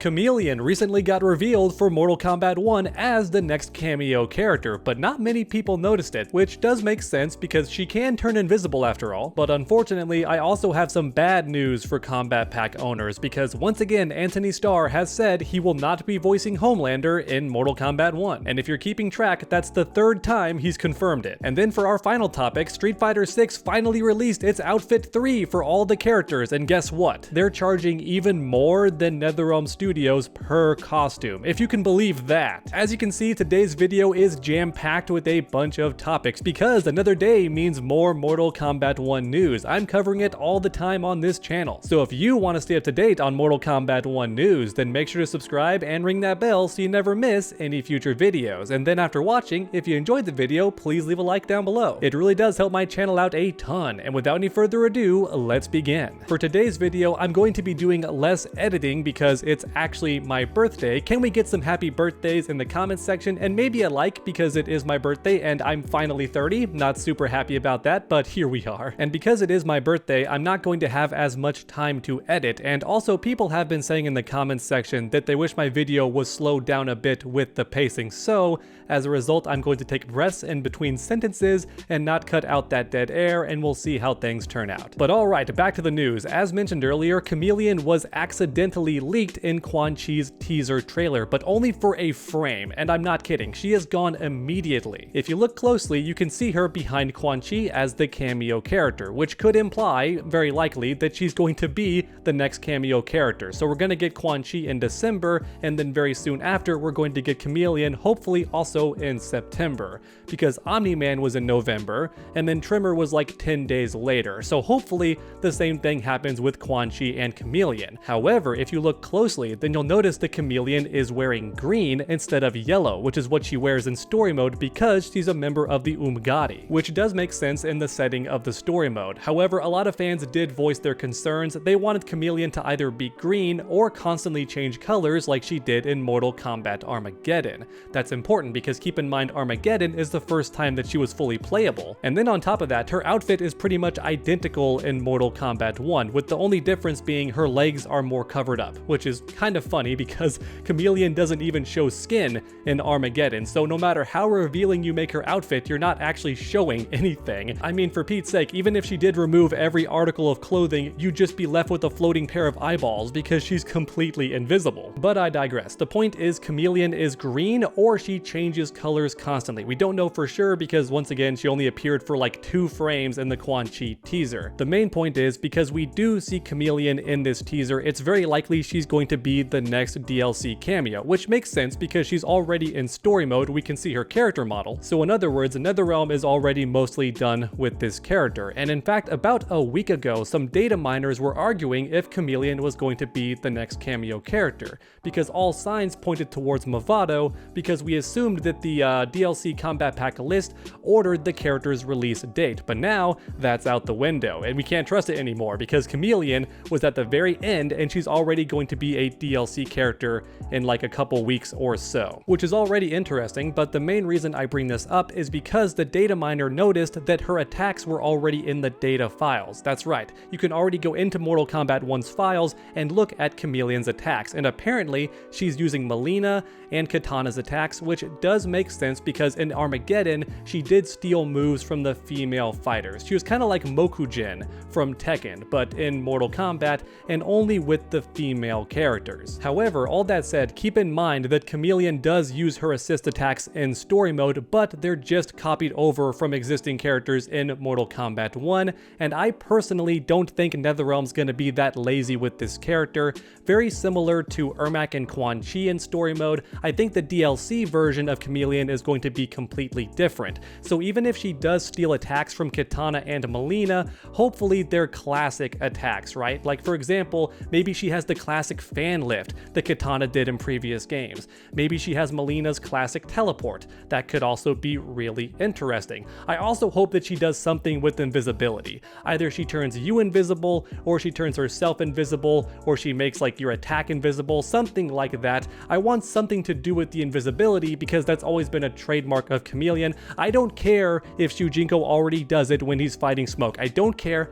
Khameleon recently got revealed for Mortal Kombat 1 as the next cameo character, but not many people noticed it, which does make sense because she can turn invisible after all. But unfortunately, I also have some bad news for Kombat Pack owners because once again, Anthony Starr has said he will not be voicing Homelander in Mortal Kombat 1. And if you're keeping track, that's the third time he's confirmed it. And then for our final topic, Street Fighter 6 finally released its Outfit 3 for all the characters, and guess what? They're charging even more than NetherRealm Studios per costume, if you can believe that. As you can see, today's video is jam-packed with a bunch of topics because another day means more Mortal Kombat 1 news. I'm covering it all the time on this channel. So if you want to stay up to date on Mortal Kombat 1 news, then make sure to subscribe and ring that bell so you never miss any future videos. And then after watching, if you enjoyed the video, please leave a like down below. It really does help my channel out a ton. And without any further ado, let's begin. For today's video, I'm going to be doing less editing because it's actually my birthday. Can we get some happy birthdays in the comments section and maybe a like because it is my birthday and I'm finally 30. Not super happy about that, but here we are. And because it is my birthday, I'm not going to have as much time to edit. And also, people have been saying in the comments section that they wish my video was slowed down a bit with the pacing. So as a result, I'm going to take breaths in between sentences and not cut out that dead air, and we'll see how things turn out. But alright, back to the news. As mentioned earlier, Khameleon was accidentally leaked in Quan Chi's teaser trailer, but only for a frame, and I'm not kidding, she is gone immediately. If you look closely, you can see her behind Quan Chi as the cameo character, which could imply, very likely, that she's going to be the next cameo character. So we're going to get Quan Chi in December, and then very soon after, we're going to get Khameleon, hopefully also in September, because Omni-Man was in November, and then Tremor was like 10 days later, so hopefully the same thing happens with Quan Chi and Khameleon. However, if you look closely, then you'll notice the Khameleon is wearing green instead of yellow, which is what she wears in story mode because she's a member of the Umgadi, which does make sense in the setting of the story mode. However, a lot of fans did voice their concerns. They wanted Khameleon to either be green or constantly change colors like she did in Mortal Kombat Armageddon. That's important because keep in mind, Armageddon is the first time that she was fully playable. And then on top of that, her outfit is pretty much identical in Mortal Kombat 1, with the only difference being her legs are more covered up, which is kind of funny because Khameleon doesn't even show skin in Armageddon, so no matter how revealing you make her outfit, you're not actually showing anything. I mean, for Pete's sake, even if she did remove every article of clothing, you'd just be left with a floating pair of eyeballs because she's completely invisible. But I digress. The point is, Khameleon is green or she changes colors constantly. We don't know for sure because once again, she only appeared for like 2 frames in the Quan Chi teaser. The main point is, because we do see Khameleon in this teaser, it's very likely she's going to be the next DLC cameo, which makes sense because she's already in story mode. We can see her character model. So in other words, NetherRealm is already mostly done with this character. And in fact, about a week ago, some data miners were arguing if Khameleon was going to be the next cameo character, because all signs pointed towards Movado, because we assumed that the DLC Combat Pack list ordered the character's release date. But now that's out the window, and we can't trust it anymore because Khameleon was at the very end and she's already going to be a DLC character in like a couple weeks or so, which is already interesting. But the main reason I bring this up is because the data miner noticed that her attacks were already in the data files. That's right, you can already go into Mortal Kombat 1's files and look at Khameleon's attacks, and apparently she's using Melina and Katana's attacks, which does make sense because in Armageddon she did steal moves from the female fighters. She was kind of like Mokujin from Tekken, but in Mortal Kombat, and only with the female characters. However, all that said, keep in mind that Khameleon does use her assist attacks in story mode, but they're just copied over from existing characters in Mortal Kombat 1, and I personally don't think NetherRealm's gonna be that lazy with this character. Very similar to Ermac and Quan Chi in story mode, I think the DLC version of Khameleon is going to be completely different. So even if she does steal attacks from Katana and Melina, hopefully they're classic attacks, right? Like for example, maybe she has the classic fan lift that Katana did in previous games. Maybe she has Melina's classic teleport. That could also be really interesting. I also hope that she does something with invisibility. Either she turns you invisible, or she turns herself invisible, or she makes like your attack invisible, something like that. I want something to do with the invisibility because that's always been a trademark of Khameleon. I don't care if Shujinko already does it when he's fighting Smoke. I don't care.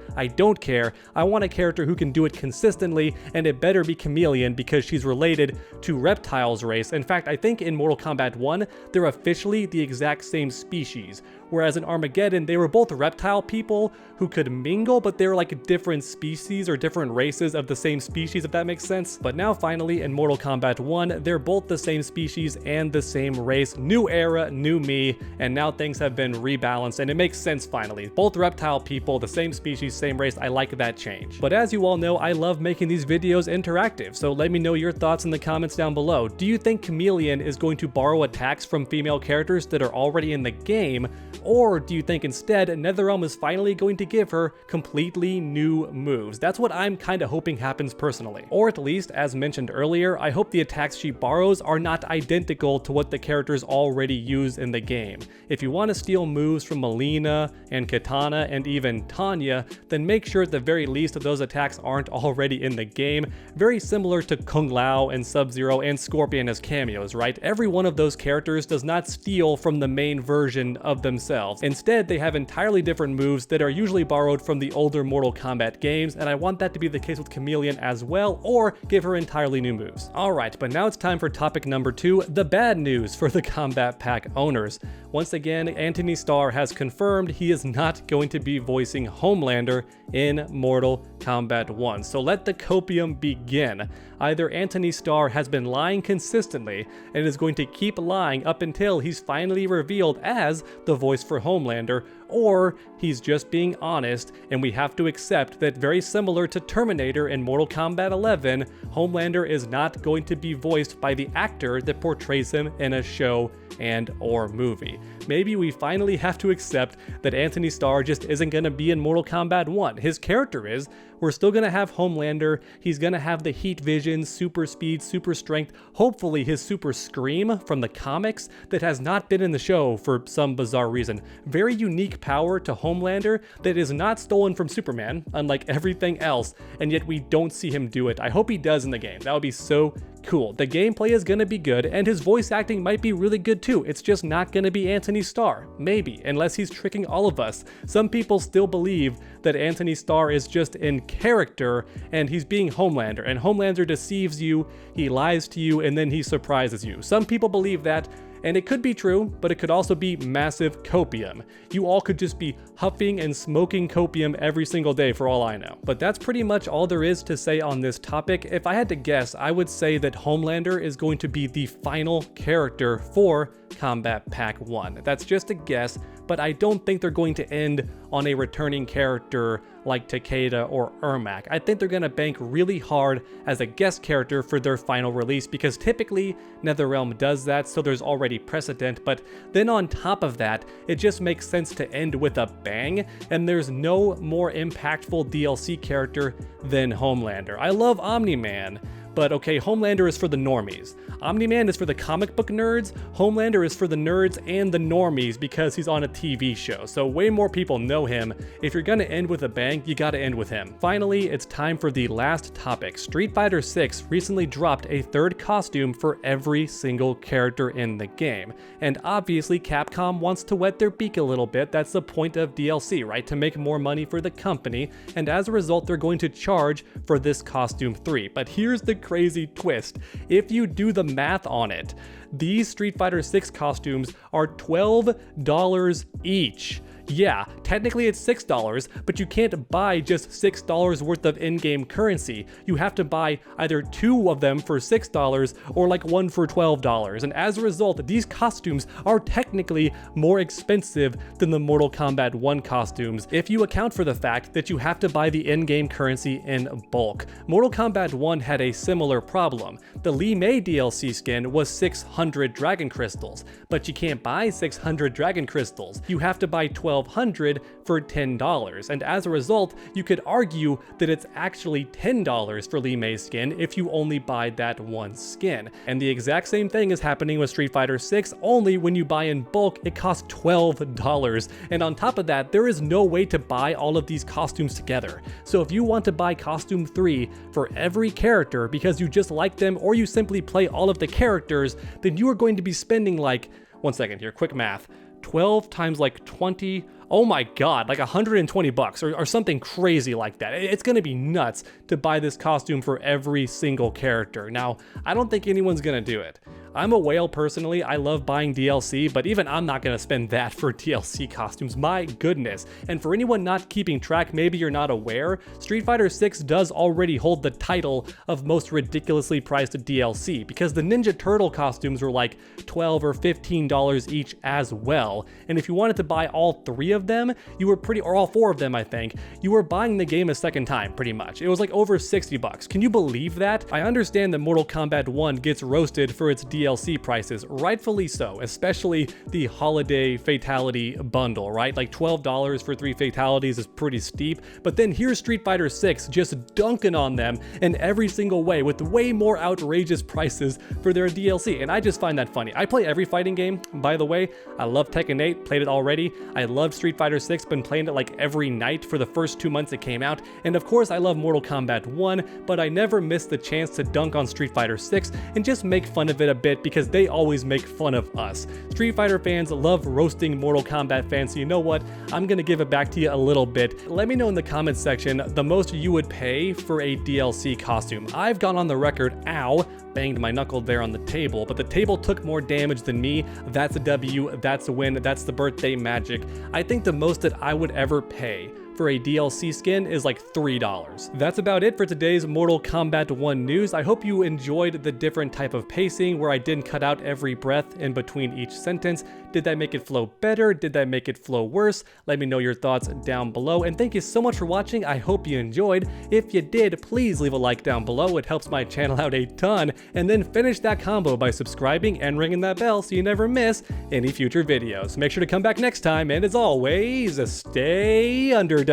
I want a character who can do it consistently, and it better be Khameleon because she's related to Reptile's race. In fact, I think in Mortal Kombat 1, they're officially the exact same species. Whereas in Armageddon, they were both reptile people who could mingle, but they were like different species or different races of the same species, if that makes sense. But now finally in Mortal Kombat 1, they're both the same species and the same race. New era, new me, and now things have been rebalanced and it makes sense finally. Both reptile people, the same species, same race. I like that change. But as you all know, I love making these videos interactive, so let me know your thoughts in the comments down below. Do you think Khameleon is going to borrow attacks from female characters that are already in the game? Or do you think instead NetherRealm is finally going to give her completely new moves? That's what I'm kind of hoping happens personally. Or at least, as mentioned earlier, I hope the attacks she borrows are not identical to what the characters already use in the game. If you want to steal moves from Melina and Katana and even Tanya, then make sure at the very least that those attacks aren't already in the game. Very similar to Kung Lao and Sub-Zero and Scorpion as cameos, right? Every one of those characters does not steal from the main version of themselves. Instead, they have entirely different moves that are usually borrowed from the older Mortal Kombat games, and I want that to be the case with Khameleon as well, or give her entirely new moves. Alright, but now it's time for topic number 2, the bad news for the Kombat Pack owners. Once again, Anthony Starr has confirmed he is not going to be voicing Homelander in Mortal Kombat 1. So let the copium begin. Either Anthony Starr has been lying consistently and is going to keep lying up until he's finally revealed as the voice for Homelander, or he's just being honest and we have to accept that, very similar to Terminator in Mortal Kombat 11, Homelander is not going to be voiced by the actor that portrays him in a show and or movie. Maybe we finally have to accept that Anthony Starr just isn't going to be in Mortal Kombat 1. His character is. We're still going to have Homelander. He's going to have the heat vision, super speed, super strength, hopefully his super scream from the comics that has not been in the show for some bizarre reason. Very unique power to Homelander that is not stolen from Superman, unlike everything else, and yet we don't see him do it. I hope he does in the game. That would be so cool. The gameplay is going to be good, and his voice acting might be really good too. It's just not going to be Anthony Starr. Maybe, unless he's tricking all of us. Some people still believe that Anthony Starr is just in character, and he's being Homelander, and Homelander deceives you, he lies to you, and then he surprises you. Some people believe that, and it could be true, but it could also be massive copium. You all could just be huffing and smoking copium every single day for all I know. But that's pretty much all there is to say on this topic. If I had to guess, I would say that Homelander is going to be the final character for Kombat Pack 1. That's just a guess, but I don't think they're going to end on a returning character like Takeda or Ermac. I think they're going to bank really hard as a guest character for their final release, because typically NetherRealm does that, so there's already precedent. But then on top of that, it just makes sense to end with a bang, and there's no more impactful DLC character than Homelander. I love Omni-Man, but okay, Homelander is for the normies. Omni-Man is for the comic book nerds. Homelander is for the nerds and the normies because he's on a TV show, so way more people know him. If you're gonna end with a bang, you gotta end with him. Finally, it's time for the last topic. Street Fighter 6 recently dropped a third costume for every single character in the game. And obviously Capcom wants to wet their beak a little bit. That's the point of DLC, right? To make more money for the company. And as a result, they're going to charge for this costume 3. But here's the crazy twist. If you do the math on it, these Street Fighter 6 costumes are $12 each. Yeah, technically it's $6, but you can't buy just $6 worth of in-game currency. You have to buy either 2 of them for $6 or like 1 for $12. And as a result, these costumes are technically more expensive than the Mortal Kombat 1 costumes if you account for the fact that you have to buy the in-game currency in bulk. Mortal Kombat 1 had a similar problem. The Li Mei DLC skin was 600 Dragon Crystals, but you can't buy 600 Dragon Crystals. You have to buy 1,200 for $10, and as a result, you could argue that it's actually $10 for Li Mei's skin if you only buy that one skin. And the exact same thing is happening with Street Fighter 6, only when you buy in bulk, it costs $12. And on top of that, there is no way to buy all of these costumes together. So if you want to buy costume 3 for every character because you just like them, or you simply play all of the characters, then you are going to be spending like, one second here, quick math, 12 times like 20, oh my god, like 120 bucks or something crazy like that. It's gonna be nuts to buy this costume for every single character. Now, I don't think anyone's gonna do it. I'm a whale personally, I love buying DLC, but even I'm not gonna spend that for DLC costumes, my goodness. And for anyone not keeping track, maybe you're not aware, Street Fighter 6 does already hold the title of most ridiculously priced DLC, because the Ninja Turtle costumes were like $12 or $15 each as well. And if you wanted to buy all 3 of them, you were or all 4 of them I think, you were buying the game a second time pretty much. It was like over 60 bucks. Can you believe that? I understand that Mortal Kombat 1 gets roasted for its DLC prices, rightfully so, especially the holiday fatality bundle, right? Like $12 for 3 fatalities is pretty steep, but then here's Street Fighter 6 just dunking on them in every single way with way more outrageous prices for their DLC, and I just find that funny. I play every fighting game, by the way. I love Tekken 8, played it already. I loved Street Fighter 6, been playing it like every night for the first 2 months it came out, and of course I love Mortal Kombat 1, but I never missed the chance to dunk on Street Fighter 6 and just make fun of it a bit because they always make fun of us. Street Fighter fans love roasting Mortal Kombat fans, so you know what? I'm gonna give it back to you a little bit. Let me know in the comments section the most you would pay for a DLC costume. I've gone on the record, ow, banged my knuckle there on the table, but the table took more damage than me. That's a W, that's a win, that's the birthday magic. I think the most that I would ever pay for a DLC skin is like $3. That's about it for today's Mortal Kombat 1 news. I hope you enjoyed the different type of pacing where I didn't cut out every breath in between each sentence. Did that make it flow better? Did that make it flow worse? Let me know your thoughts down below, and thank you so much for watching. I hope you enjoyed. If you did, please leave a like down below. It helps my channel out a ton, and then finish that combo by subscribing and ringing that bell so you never miss any future videos. Make sure to come back next time, and as always, stay underdogs.